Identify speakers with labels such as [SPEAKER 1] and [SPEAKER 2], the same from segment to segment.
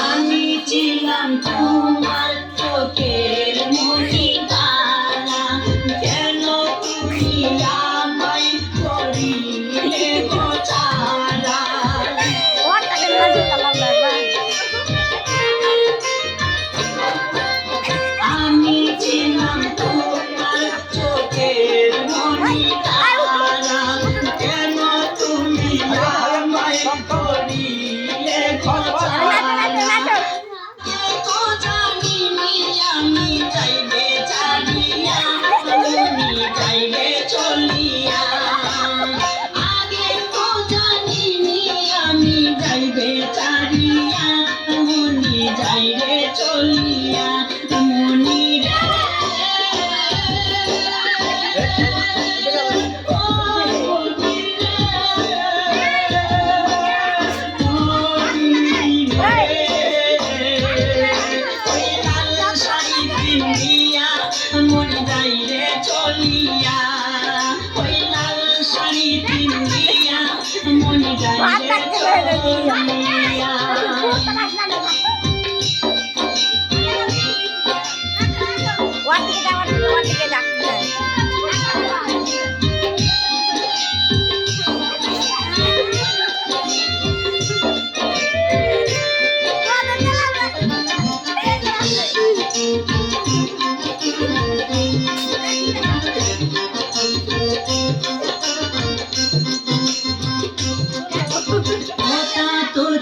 [SPEAKER 1] আমি ছিলাম তোমার চোখের মনি তারা, কেন তুমি আমায় করিলে গো ছাড়া। আমি ছিলাম তোমার চোখের মনি তারা, কেন তুমি আমায় করিলে গো ছাড়া। আমি যাইবে ছাড়িয়া, তুমি যাইবে চলিয়া, আগে তো জানিনি আমি যাইবে ছাড়িয়া, তুমি যাইবে চলিয়া। মনি রে মন যাইরে চলিয়া, ওই লাল শাড়ি পিন্দিয়া মন যাইরে চলিয়া।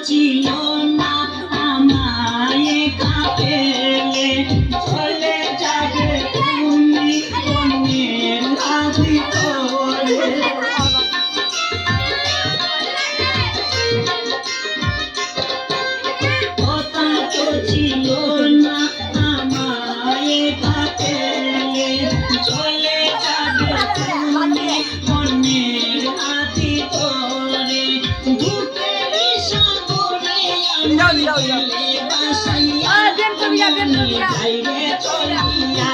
[SPEAKER 1] ছিল না আমায় কাপেলে, চলে যাবে তুমি অন্যের হাতে করে। কথা তো ছিল না আমায় কাপেলে, চলে যাবে তুমি অন্যের হাতে করে। যাইরে চলিয়া